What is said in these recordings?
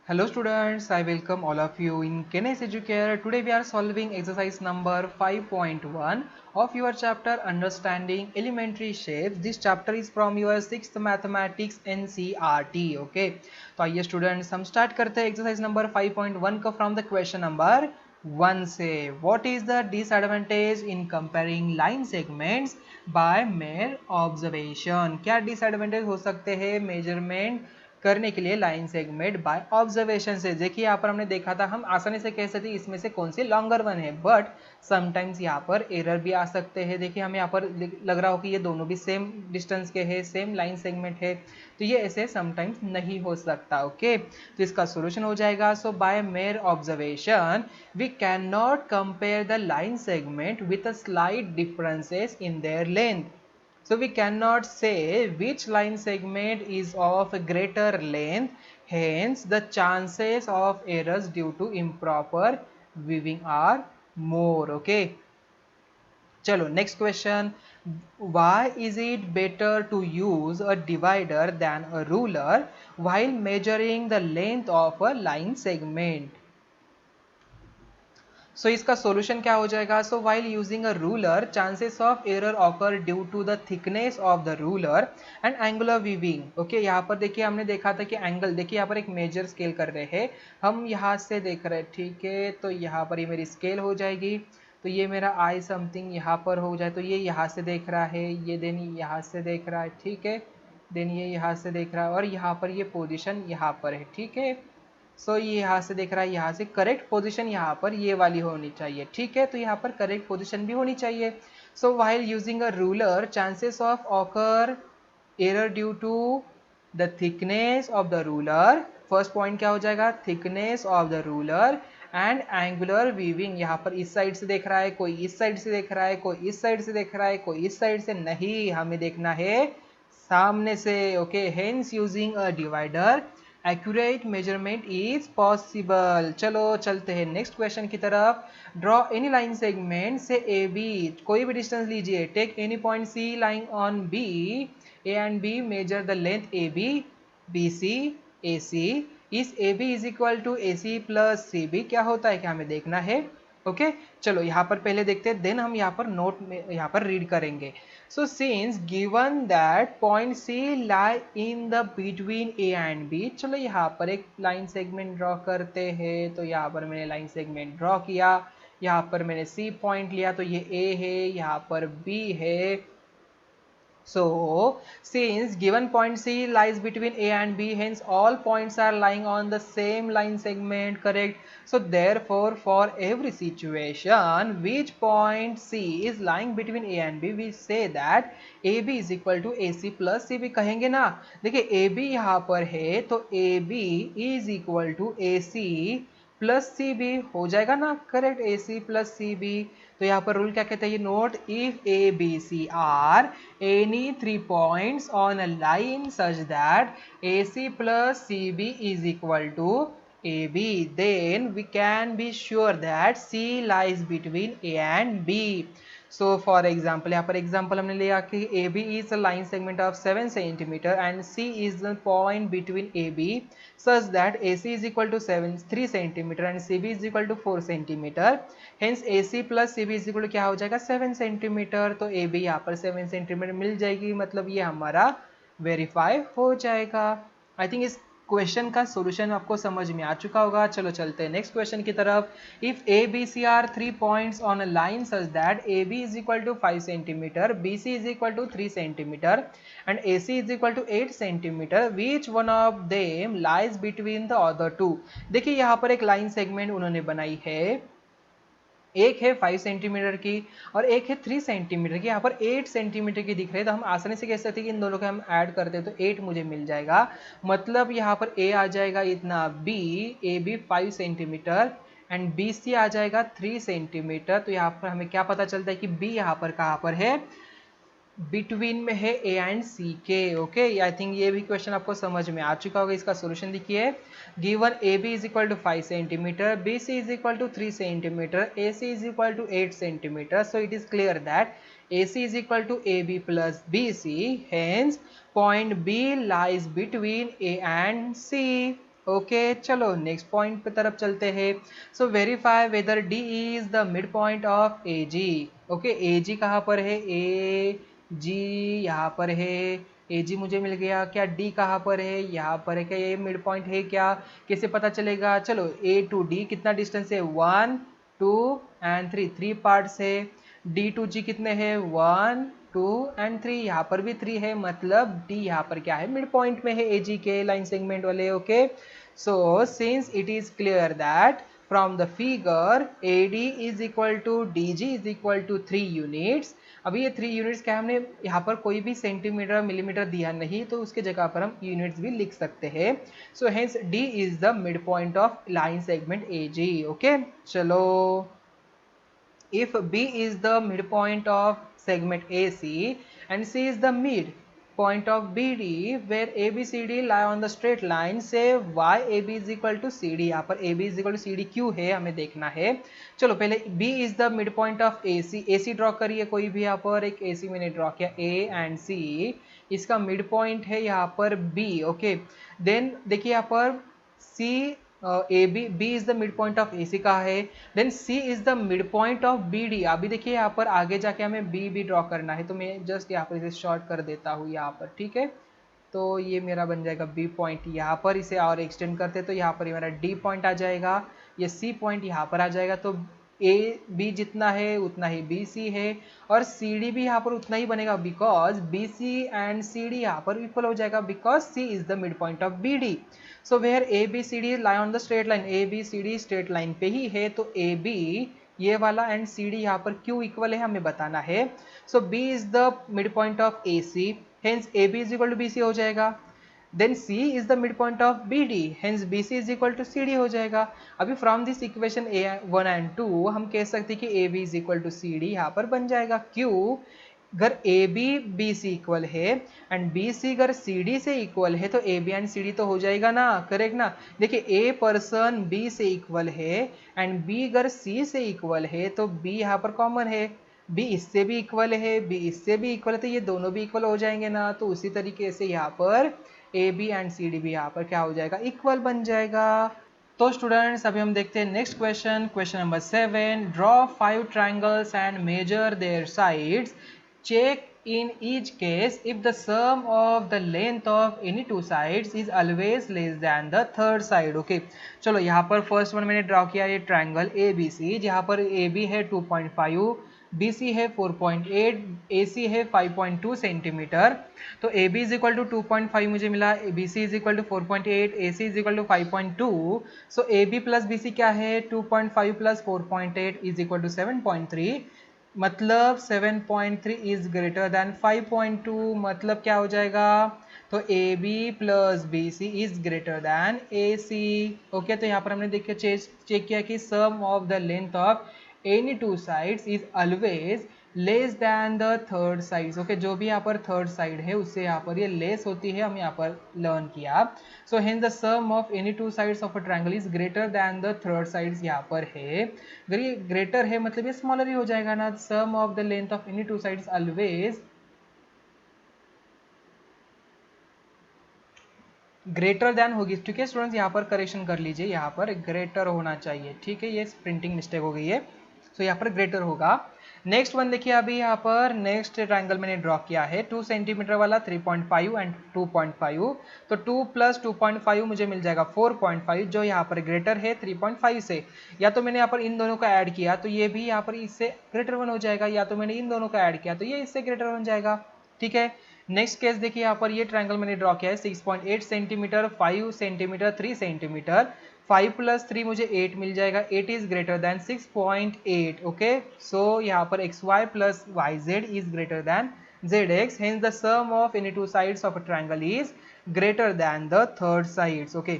Hello students, I welcome all of you in Kenes Educare. Today we are solving exercise number 5.1 of your chapter Understanding Elementary Shapes. This chapter is from your 6th Mathematics NCERT. Okay, तो आइए students हम start करते हैं exercise number 5.1 का from the question number 1 से. What is the disadvantage in comparing line segments by mere observation? क्या disadvantage हो सकते हैं measurement करने के लिए लाइन सेगमेंट बाय ऑब्जर्वेशन से. देखिए यहाँ पर हमने देखा था, हम आसानी से कह सकते इसमें से कौन सी लॉन्गर वन है, बट समटाइम्स यहाँ पर एरर भी आ सकते हैं. देखिए हमें यहाँ पर लग रहा हो कि ये दोनों भी सेम डिस्टेंस के हैं, सेम लाइन सेगमेंट है, तो ये ऐसे समटाइम्स नहीं हो सकता. ओके, तो इसका सोल्यूशन हो जाएगा. So by mere observation we can not compare the line segment with a slight differences in their length. So we cannot say which line segment is of greater length, hence the chances of errors due to improper weaving are more. Okay. Chalo, next question. Why is it better to use a divider than a ruler while measuring the length of a line segment? So इसका solution क्या हो जाएगा. So while using a ruler chances of error occur due to the thickness of the ruler and angular viewing. Okay, यहाँ पर देखिए हमने देखा था कि एंगल, देखिए यहाँ पर एक मेजर स्केल कर रहे हैं, हम यहाँ से देख रहे हैं. ठीक है, तो यहाँ पर ये मेरी स्केल हो जाएगी, तो ये मेरा आई समथिंग यहाँ पर हो जाए, तो ये यहाँ से देख रहा है, ये देन यहाँ से देख रहा है. ठीक है, देन ये यहाँ से देख रहा है, और यहाँ पर ये पोजिशन यहाँ पर है. ठीक है, सो ये यहाँ से देख रहा है, यहाँ से करेक्ट पोजीशन यहाँ पर ये वाली होनी चाहिए. ठीक है, तो यहाँ पर करेक्ट पोजीशन भी होनी चाहिए. So while using a ruler chances of occur error due to the thickness of the ruler. First point क्या हो जाएगा, thickness of the ruler and angular viewing. यहाँ पर इस साइड से देख रहा है, कोई इस साइड से देख रहा है, कोई इस साइड से देख रहा है, कोई इस साइड से. नहीं, हमें देखना है सामने से. Okay, hence using a divider accurate measurement is possible. चलो चलते हैं नेक्स्ट क्वेश्चन की तरफ. ड्रॉ एनी लाइन सेगमेंट से ए बी, कोई भी डिस्टेंस लीजिए. Take any point C line on B, A and B measure the length A B, B C, A C. इस A B is equal to A C plus C B क्या होता है, क्या हमें देखना है. ओके, चलो यहाँ पर पहले देखते हैं, देन हम यहाँ पर नोट में यहाँ पर रीड करेंगे. So since given that point C lie in the between A and B, चलो यहाँ पर एक लाइन सेगमेंट ड्रॉ करते हैं. तो यहाँ पर मैंने लाइन सेगमेंट ड्रॉ किया, यहाँ पर मैंने C पॉइंट लिया, तो ये A है, यहाँ पर B है. So, since given point C lies between A and B, hence all points are lying on the same line segment, correct? So, therefore, for every situation which point C is lying between A and B, we say that AB is equal to AC plus CB कहेंगे ना. देखिए AB यहाँ पर है, तो AB is equal to AC plus C B हो जाएगा ना, correct. A C plus C B. तो यहाँ पर रूल क्या कहते हैं, ये note, if A B C are any 3 points on a line such that AC plus CB is equal to AB, then we can be sure that C lies between A and B. So for example, यहाँ पर example हमने लिया कि AB is a line segment of 7 centimeter and C is the point between AB such that AC is equal to 3 centimeter and CB is equal to 4 centimeter. Hence AC plus CB is equal to क्या हो जाएगा, 7 centimeter. तो AB यहाँ पर 7 centimeter मिल जाएगी, मतलब ये हमारा वेरीफाई हो जाएगा. आई थिंक इस क्वेश्चन का सॉल्यूशन आपको समझ में आ चुका होगा. चलो चलते हैं नेक्स्ट क्वेश्चन की तरफ. If A B C are 3 points on a line such that A B is equal to 5 centimetre, B C is equal to 3 centimetre and A C is equal to 8 centimetre, which one of them lies between the other two. देखिए यहाँ पर एक line segment उन्होंने बनाई है, एक है 5 centimetre की और एक है 3 सेंटीमीटर की. यहाँ पर 8 सेंटीमीटर की दिख रही है, तो हम आसानी से कह सकते हैं कि इन दोनों को हम ऐड करते हैं तो 8 मुझे मिल जाएगा. मतलब यहाँ पर ए आ जाएगा इतना, B, A B 5 centimetre and B C आ जाएगा 3 सेंटीमीटर. तो यहाँ पर हमें क्या पता चलता है कि बी यहाँ पर कहाँ पर है, बिटवीन में है ए एंड सी के. ओके, आई थिंक ये भी क्वेश्चन आपको समझ में आ चुका होगा. इसका सॉल्यूशन देखिए, given A B is equal to 5 centimetre, B C is equal to 3 centimetre, A C is equal to 8 centimetre. So it is clear that A C is equal to A B plus B C. Hence point B lies between A and C. Okay चलो next point पे तरफ चलते हैं। So verify whether D is the mid point of A G. Okay ए जी कहाँ पर है, ए जी यहाँ पर है, ए जी मुझे मिल गया। क्या डी कहाँ पर है, यहाँ पर है। क्या ये मिड पॉइंट है क्या, कैसे पता चलेगा। चलो ए टू डी कितना डिस्टेंस है, 1 2 एंड 3, 3 पार्ट्स है। डी टू जी कितने हैं, 1 2 एंड 3, यहाँ पर भी 3 है, मतलब डी यहाँ पर क्या है, मिड पॉइंट में है ए जी के लाइन सेगमेंट वाले। Okay so since it is clear that from the figure AD is equal to DG is equal to 3 units। अभी ये 3 यूनिट्स क्या, हमने यहाँ पर कोई भी सेंटीमीटर मिलीमीटर दिया नहीं, तो उसके जगह पर हम यूनिट्स भी लिख सकते हैं। So hence D is the mid point of line segment AG। Okay चलो, if B is the midpoint of segment AC and C is the mid point of BD where ABCD lie on the straight line, say YAB is equal to CD। यहाँ पर AB is equal to CD क्यों है हमें देखना है। चलो पहले B is the midpoint of AC, AC draw करिए कोई भी, यहाँ पर एक AC मैंने ड्रॉ किया, A and C इसका मिड पॉइंट है यहाँ पर B। ओके देन देखिए यहाँ पर C B is the midpoint of AC का है, then C is the midpoint of BD। अभी देखिए यहाँ पर आगे जाके हमें B भी ड्रॉ करना है, तो मैं जस्ट यहाँ पर इसे शॉर्ट कर देता हूँ यहाँ पर, ठीक है। तो ये मेरा बन जाएगा B पॉइंट यहाँ पर, इसे और एक्सटेंड करते तो यहाँ पर ये मेरा D पॉइंट आ जाएगा, ये C पॉइंट यहाँ पर आ जाएगा। तो ए बी जितना है उतना ही बी सी है, और सी डी भी यहाँ पर उतना ही बनेगा, because B C and C D यहाँ पर इक्वल हो जाएगा, because C is the mid point of B D. So where A B C D lie on the straight line, A B C D straight line पे ही है, तो A B ये वाला एंड सी डी यहाँ पर क्यों equal है हमें बताना है। So B is the mid point of A C, hence A B is equal to B C हो जाएगा। Then C is the mid point of BD, hence BC is equal to CD हो जाएगा। अभी from this equation A1 and 2 हम कह सकते हैं कि AB is equal to CD यहाँ पर बन जाएगा। क्यों, अगर AB BC इक्वल है एंड BC अगर CD से इक्वल है, तो AB एंड CD तो हो जाएगा ना, करेक्ट ना। देखिए A पर्सन B से इक्वल है एंड B अगर C से इक्वल है, तो B यहाँ पर कॉमन है, B इससे भी इक्वल है, B इससे भी इक्वल है, तो ये दोनों भी इक्वल हो जाएंगे ना। तो उसी तरीके से यहाँ पर A B and C D भी यहाँ पर क्या हो जाएगा, इक्वल बन जाएगा। तो स्टूडेंट्स अभी हम देखते हैं next question, question number 7। Draw 5 triangles and measure their sides, check in each case if the sum of the length of any two sides is always less than the third side। Okay चलो यहाँ पर first one मैंने draw किया ये triangle A B सी, जहाँ पर A B है 2.5, BC है 4.8, AC है 5.2 सेंटीमीटर। तो AB इज इक्वल टू 2.5 मुझे मिला, BC is equal to 4.8, AC is equal to 5.2। So AB plus BC क्या है, 2.5 प्लस 4.8 इज इक्वल टू 7.3, मतलब 7.3 इज ग्रेटर देन 5.2, मतलब क्या हो जाएगा, तो AB plus BC is greater than AC। Okay तो यहाँ पर हमने देखिए चेक किया कि sum of the length of any two sides is always less than the third sides। Okay जो भी यहाँ पर थर्ड साइड है उससे यहाँ पर ये लेस होती है, हम यहाँ पर लर्न किया। So hence the sum of any two sides of a triangle is greater than the third sides यहाँ पर है। अगर ये ग्रेटर है मतलब ये स्मॉलर ही हो जाएगा ना, sum of the length of any two sides always greater than होगी। ठीक है स्टूडेंट्स, यहाँ पर करेक्शन कर लीजिए, यहाँ पर ग्रेटर होना चाहिए, ठीक है ये प्रिंटिंग मिस्टेक हो गई है। सो यहाँ पर ग्रेटर होगा। नेक्स्ट वन देखिए, अभी यहाँ पर नेक्स्ट ट्रायंगल मैंने ड्रॉ किया है 2 सेंटीमीटर वाला, 3.5 एंड 2.5। तो 2 प्लस 2.5 मुझे मिल जाएगा 4.5, जो यहाँ पर ग्रेटर है 3.5 से। या तो मैंने यहाँ पर इन दोनों का ऐड किया तो ये भी यहाँ पर इससे ग्रेटर वन हो जाएगा, या तो मैंने इन दोनों का ऐड किया तो ये इससे ग्रेटर वन जाएगा। ठीक है नेक्स्ट केस देखिए, यहाँ पर ये ट्रायंगल मैंने ड्रॉ किया है 6.8 सेंटीमीटर, 5 सेंटीमीटर, 3 सेंटीमीटर। 5 प्लस 3 मुझे 8 मिल जाएगा, 8 is greater than 6.8। Okay so यहाँ पर X Y plus Y Z is greater than Z X, hence the sum of any two sides of a triangle is greater than the third sides. Okay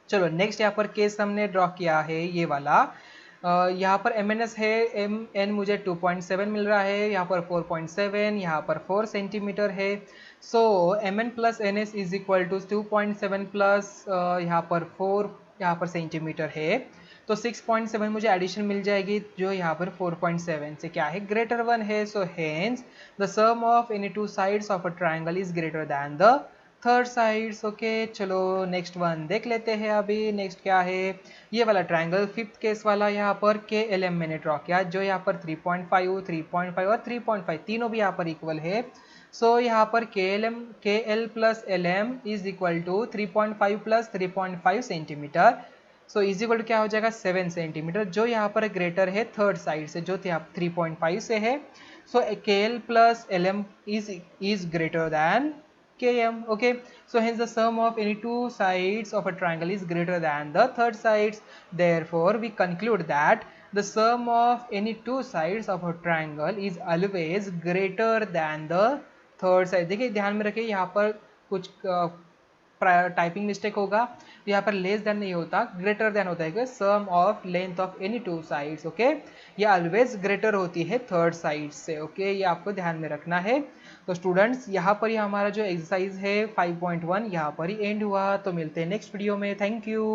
चलो next यहाँ पर case हमने draw किया है ये वाला। यहाँ पर MNS है, MN मुझे 2.7 मिल रहा है, यहाँ पर 4.7, यहाँ पर 4 सेंटीमीटर है। So MN plus NS is equal to 2.7 plus यहाँ पर 4 यहाँ पर सेंटीमीटर है, तो 6.7 मुझे एडिशन मिल जाएगी, जो यहाँ पर 4.7 से क्या है ग्रेटर वन है। So hence the sum of any two sides of a triangle is greater than the third sides. Okay चलो नेक्स्ट वन देख लेते हैं। अभी नेक्स्ट क्या है, ये वाला ट्रायंगल फिफ्थ केस वाला, यहाँ पर के एल एम मैंने ड्रॉ किया, जो यहाँ पर 3.5 3.5 और 3.5 तीनों भी यहाँ पर इक्वल है। सो यहाँ पर K L plus L M is equal to 3.5 plus 3.5 centimetre. So is equal to क्या हो जाएगा 7 सेंटीमीटर, जो यहाँ पर ग्रेटर है थर्ड साइड से, जो 3.5 से है। So K L plus L M is greater than km. Okay, so hence the sum of any two sides of a triangle is greater than the third sides. Therefore we conclude that the sum of any two sides of a triangle is always greater than the third side. देखिए ध्यान में रखिए, यहाँ पर कुछ typing mistake होगा, तो यहाँ पर लेस देन नहीं होता, ग्रेटर देन होता है। Sum of length of any two sides, okay, ये ऑलवेज ग्रेटर होती है थर्ड साइड से। ओके, ये आपको ध्यान में रखना है। तो स्टूडेंट्स यहाँ पर ही हमारा जो एक्सरसाइज है 5.1 यहाँ पर ही एंड हुआ। तो मिलते हैं नेक्स्ट वीडियो में। Thank you.